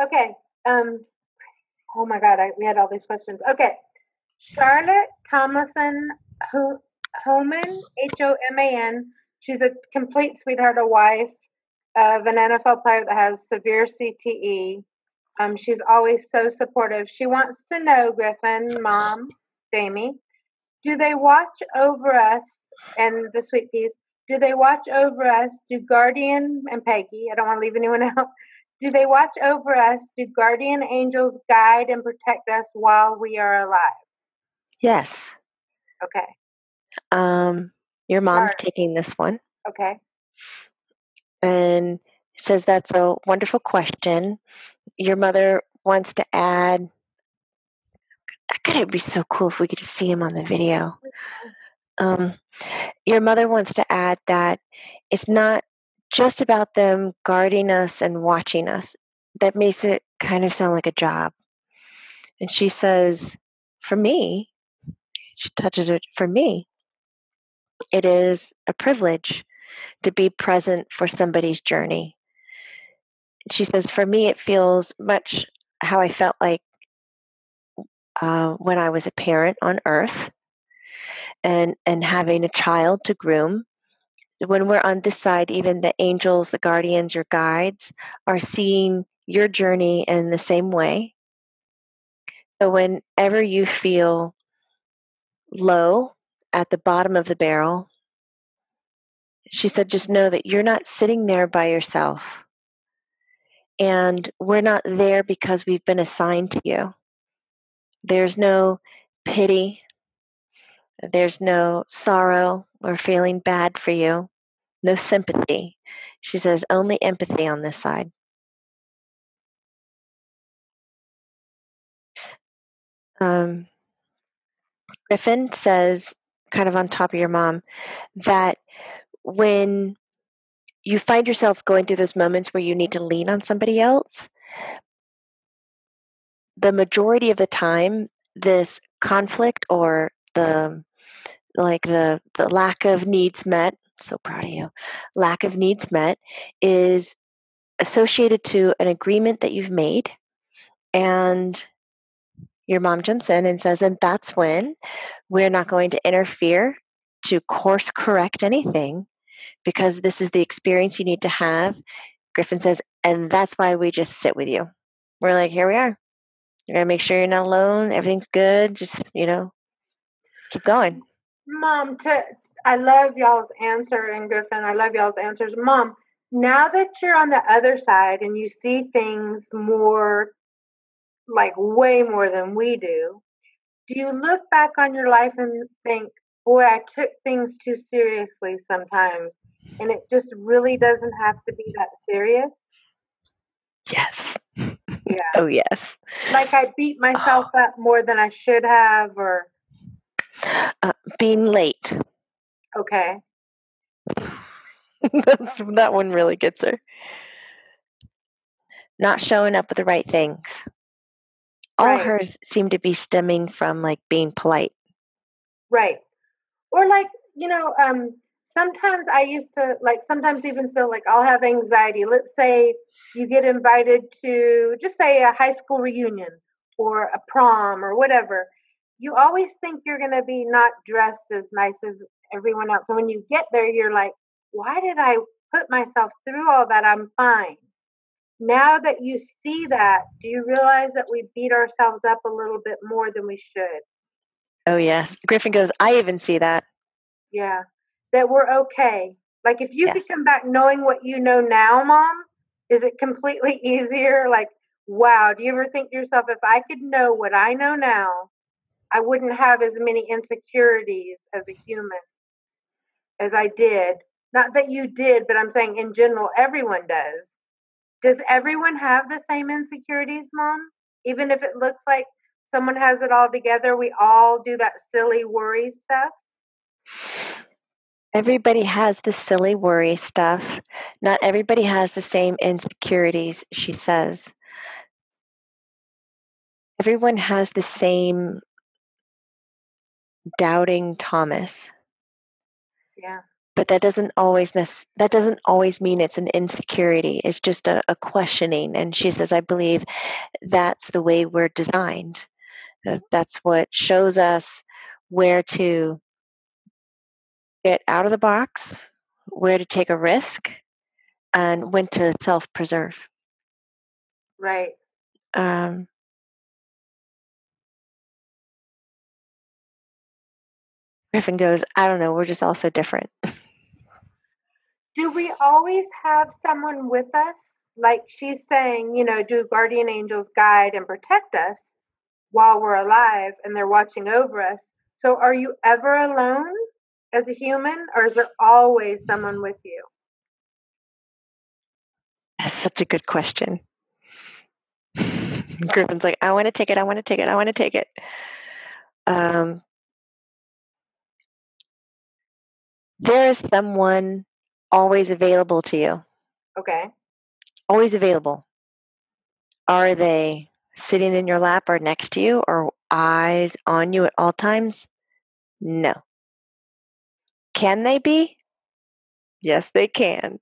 Okay. Oh my God, we had all these questions. Okay. Charlotte Tomlinson Homan, Homan. She's a complete sweetheart, a wife of an NFL player that has severe CTE. She's always so supportive. She wants to know, Griffin, Mom, Jamie, do they watch over us? And the sweet peas, do they watch over us? Do Guardian and Peggy, I don't want to leave anyone out, do they watch over us? Do guardian angels guide and protect us while we are alive? Yes. Okay. Your mom's Sorry. taking this one. Okay. And says that's a wonderful question. Your mother wants to add, I could it'd be so cool if we could just see him on the video. Your mother wants to add that it's not just about them guarding us and watching us. That makes it kind of sound like a job. And she says, for me, she touches it, for me, it is a privilege to be present for somebody's journey. She says, for me, it feels much how I felt like when I was a parent on earth and having a child to groom. When we're on this side, even the angels, the guardians, your guides are seeing your journey in the same way. So whenever you feel low at the bottom of the barrel, she said, just know that you're not sitting there by yourself. And we're not there because we've been assigned to you. There's no pity. There's no sorrow or feeling bad for you. No sympathy. She says, only empathy on this side. Griffin says, kind of on top of your mom, that when you find yourself going through those moments where you need to lean on somebody else, the majority of the time, this conflict or the lack of needs met, so proud of you, lack of needs met is associated to an agreement that you've made. And your mom jumps in and says, and that's when we're not going to interfere to course correct anything because this is the experience you need to have. Griffin says, and that's why we just sit with you. We're like, here we are. You're going to make sure you're not alone. Everything's good. Just, keep going. Mom, I love y'all's answer, and Griffin, I love y'all's answers. Mom, now that you're on the other side and you see things more, like way more than we do you look back on your life and think, boy, I took things too seriously sometimes, and it just really doesn't have to be that serious? Yes. Yeah. Oh, yes. Like I beat myself up more than I should have, or being late. Okay. That one really gets her. Not showing up with the right things. All Right. hers seem to be stemming from like being polite. Right. Or like, sometimes I used to, like, sometimes even still, like, I'll have anxiety. Let's say you get invited to, just say, a high school reunion or a prom or whatever. You always think you're going to be not dressed as nice as everyone else. And when you get there, you're like, why did I put myself through all that? I'm fine. Now that you see that, do you realize that we beat ourselves up a little bit more than we should? Oh, yes. Griffin goes, I even see that. Yeah. That we're okay. Like if you could Yes. come back knowing what you know now, Mom, is it completely easier? Like, wow, do you ever think to yourself, if I could know what I know now, I wouldn't have as many insecurities as a human as I did? Not that you did, but I'm saying in general, everyone does. Does everyone have the same insecurities, Mom? Even if it looks like someone has it all together, we all do that silly worry stuff? Everybody has the silly worry stuff. Not everybody has the same insecurities, she says. Everyone has the same doubting Thomas. Yeah. But that doesn't always mean it's an insecurity. It's just a questioning. And she says, I believe that's the way we're designed. That's what shows us where to get out of the box, where to take a risk, and when to self-preserve. Right. Griffin goes, I don't know, we're just all so different. Do we always have someone with us? Like she's saying, do guardian angels guide and protect us while we're alive and they're watching over us? So are you ever alone as a human, or is there always someone with you? That's such a good question. Griffin's like, I want to take it. I want to take it. I want to take it. There is someone always available to you. Okay. Always available. Are they sitting in your lap or next to you or eyes on you at all times? No. Can they be? Yes, they can.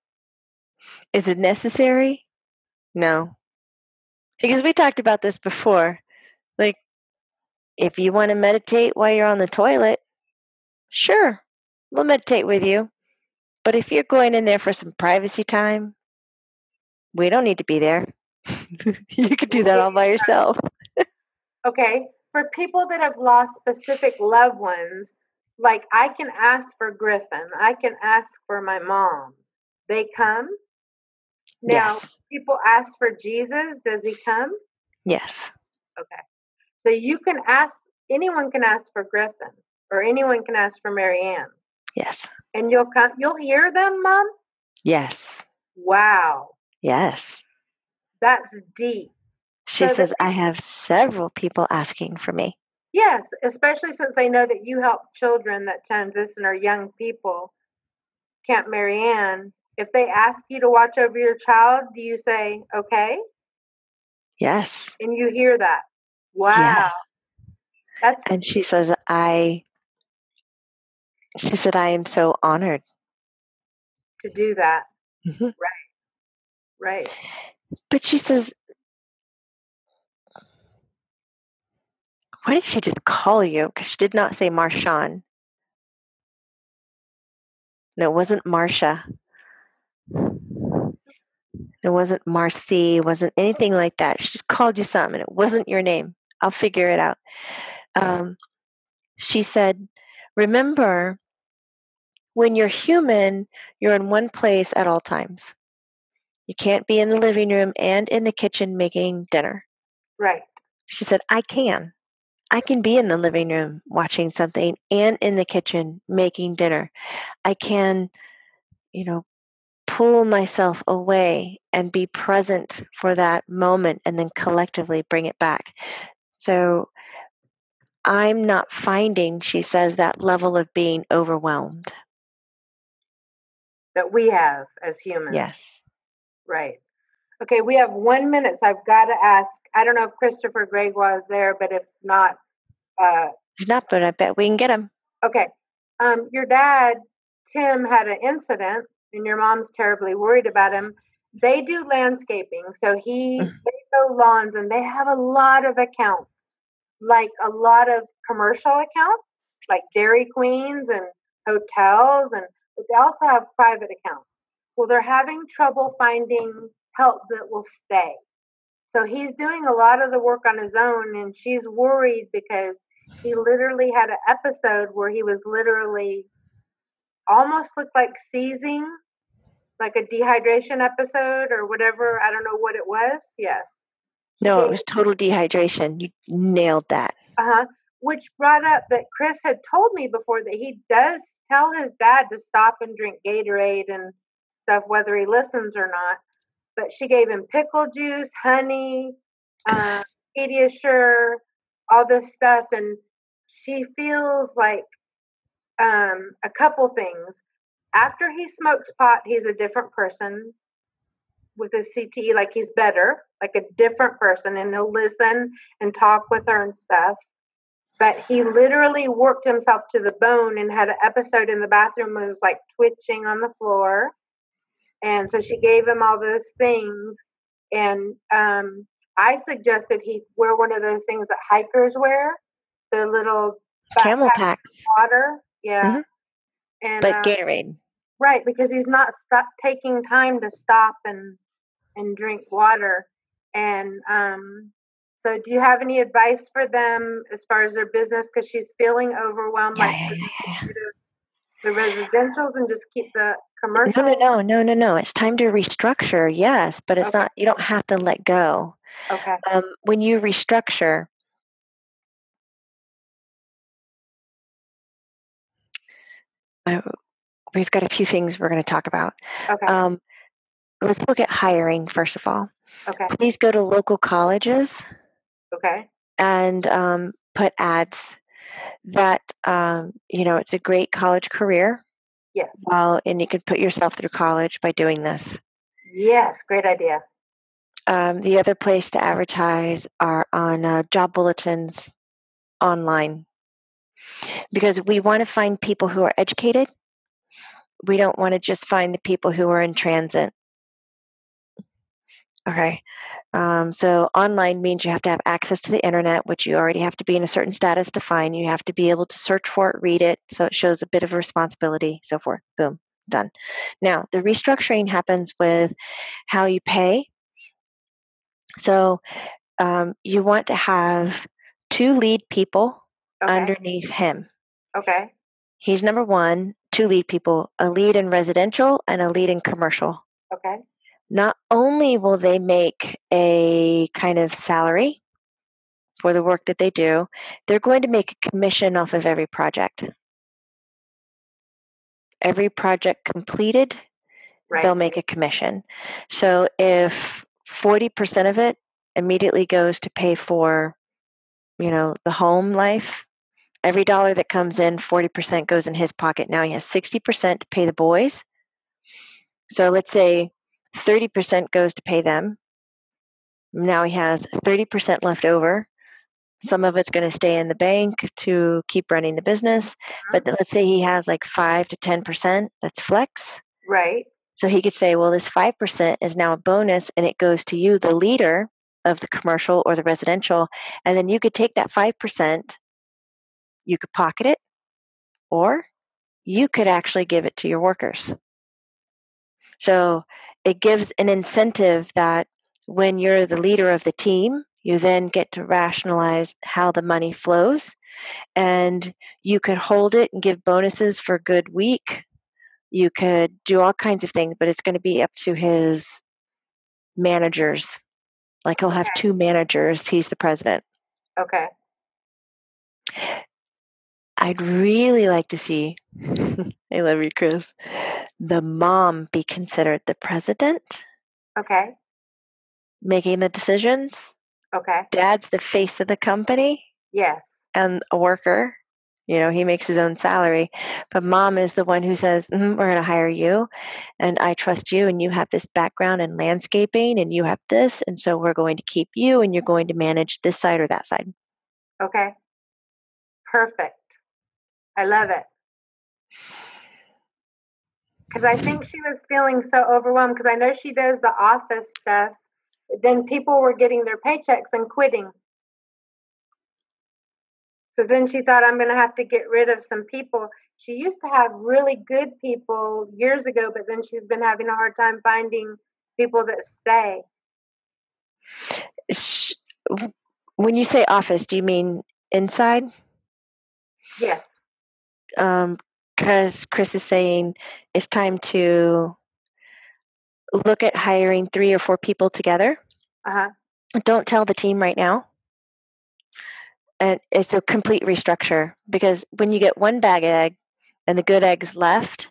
Is it necessary? No. Because we talked about this before. Like, if you want to meditate while you're on the toilet, sure, we'll meditate with you. But if you're going in there for some privacy time, we don't need to be there. You could do that all by yourself. Okay. For people that have lost specific loved ones, like I can ask for Griffin, I can ask for my mom. They come. Now, Yes. people ask for Jesus. Does he come? Yes. Okay. So you can ask, anyone can ask for Griffin, or anyone can ask for Marianne. Yes. And you'll hear them, Mom? Yes. Wow. Yes. That's deep. She says, I have several people asking for me. Yes, especially since I know that you help children that transition or young people. Camp Marianne, if they ask you to watch over your child, do you say, okay? Yes. And you hear that. Wow. Yes. And she says, I am so honored to do that. Mm-hmm. Right. But she says, why did she just call you? Because she did not say Marshawn. No, it wasn't Marsha. It wasn't Marcy. It wasn't anything like that. She just called you something. It wasn't your name. I'll figure it out. She said, remember, when you're human, you're in one place at all times. You can't be in the living room and in the kitchen making dinner. Right. She said, I can. I can be in the living room watching something and in the kitchen making dinner. I can, pull myself away and be present for that moment and then collectively bring it back. So I'm not finding, she says, that level of being overwhelmed. That we have as humans. Yes. Right. Okay, we have 1 minute, so I've got to ask. I don't know if Chistopher Gregoire is there, but if not... He's not, but I bet we can get him. Okay. Your dad, Tim, had an incident, and your mom's terribly worried about him. They do landscaping, so they mow lawns, and they have a lot of accounts, like a lot of commercial accounts, like Dairy Queens and hotels, but they also have private accounts. Well, they're having trouble finding help that will stay. So he's doing a lot of the work on his own, and she's worried because he literally had an episode where he was literally almost looked like seizing, like a dehydration episode or whatever. I don't know what it was. Yes. No, it was total dehydration. You nailed that. Which brought up that Chris had told me before that he does tell his dad to stop and drink Gatorade and stuff, whether he listens or not. But she gave him pickle juice, honey, Pediasure, all this stuff, and she feels like a couple things. After he smokes pot, he's a different person with his CTE, like he's better, like a different person, and he'll listen and talk with her and stuff. but he literally worked himself to the bone and had an episode in the bathroom, was like twitching on the floor. And so she gave him all those things. And I suggested he wear one of those things that hikers wear, the little Camel backpack packs. water. Yeah. And Like Gatorade. right, because he's not taking time to stop and drink water. And so do you have any advice for them as far as their business? Because she's feeling overwhelmed, like the residentials and just keep the commercial. No. It's time to restructure, yes, but it's not, you don't have to let go. Okay. When you restructure, we've got a few things we're going to talk about. Okay. Let's look at hiring, first of all. Okay. Please go to local colleges. Okay. And put ads that, it's a great college career. Yes. And you can put yourself through college by doing this. Yes, great idea. The other place to advertise are on job bulletins online, because we want to find people who are educated. We don't want to just find the people who are in transit. Okay. So online means you have to have access to the internet, which you already have to be in a certain status to find. You have to be able to search for it, read it, so it shows a bit of a responsibility, so forth. Boom, done. Now, the restructuring happens with how you pay. So you want to have 2 lead people underneath him. Okay. He's number 1, 2 lead people, a lead in residential and a lead in commercial. Okay. Not only will they make a kind of salary for the work that they do, they're going to make a commission off of every project. Every project completed, they'll make a commission. So if 40% of it immediately goes to pay for, the home life, every dollar that comes in, 40% goes in his pocket. Now he has 60% to pay the boys. So let's say 30% goes to pay them. Now he has 30% left over. Some of it's going to stay in the bank to keep running the business. But let's say he has like 5 to 10%. That's flex. Right. So he could say, well, this 5% is now a bonus and it goes to you, the leader of the commercial or the residential. And then you could take that 5%, you could pocket it, or you could actually give it to your workers. So it gives an incentive that when you're the leader of the team, you then get to rationalize how the money flows, and you could hold it and give bonuses for a good week. You could do all kinds of things, but it's going to be up to his managers. Like he'll have 2 managers. He's the president. Okay. I'd really like to see, I love you, Chris, the mom be considered the president. Okay. Making the decisions. Okay. Dad's the face of the company. Yes. And a worker. He makes his own salary. But mom is the one who says, we're going to hire you. And I trust you. And you have this background in landscaping. And you have this. And so we're going to keep you. And you're going to manage this side or that side. Okay. Perfect. I love it. Because I think she was feeling so overwhelmed, because I know she does the office stuff. Then people were getting their paychecks and quitting. So then she thought, I'm going to have to get rid of some people. She used to have really good people years ago, but then she's been having a hard time finding people that stay. When you say office, do you mean inside? Yes. Because Chris is saying it's time to look at hiring 3 or 4 people together. Don't tell the team right now. And it's a complete restructure, because when you get one bag egg and the good eggs left,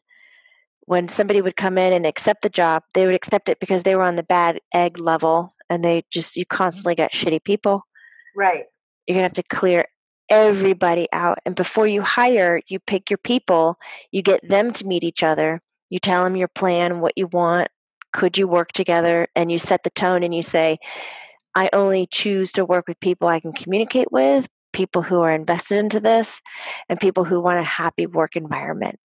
when somebody would come in and accept the job, they would accept it because they were on the bad egg level, and you constantly got shitty people. Right. You're going to have to clear everybody out. And before you hire, you pick your people, you get them to meet each other, you tell them your plan, what you want, could you work together, and you set the tone and you say, I only choose to work with people I can communicate with, people who are invested into this and people who want a happy work environment.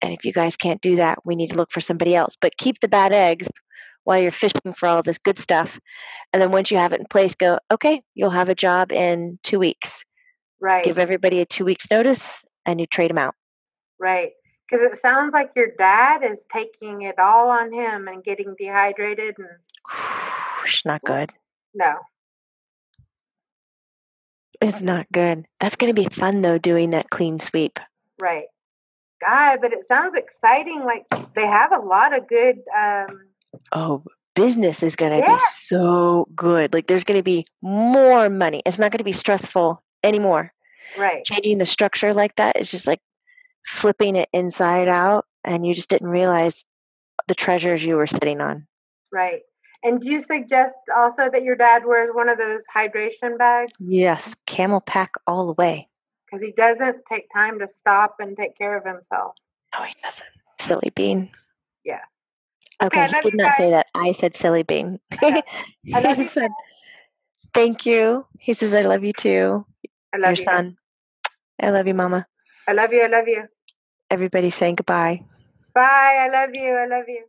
And if you guys can't do that, we need to look for somebody else. But keep the bad eggs while you're fishing for all this good stuff. And then once you have it in place, go, okay, you'll have a job in 2 weeks. Right. Give everybody a 2 weeks notice and you trade them out. Right. Because it sounds like your dad is taking it all on him and getting dehydrated. And it's not good. No. It's not good. That's going to be fun, though, doing that clean sweep. Right. God, but it sounds exciting. Like they have a lot of good. Business is going to be so good. Like there's going to be more money. It's not going to be stressful anymore. Right. Changing the structure like that is just like flipping it inside out, and you just didn't realize the treasures you were sitting on. Right. And do you suggest also that your dad wears one of those hydration bags? Yes, camel pack all the way. Because he doesn't take time to stop and take care of himself. No, he doesn't. Silly bean. Yes. Okay, he did not say that. I said silly bean. I love you. Said, thank you. He says, I love you too. I love your son. I love you, Mama. I love you. I love you. Everybody's saying goodbye. Bye. I love you. I love you.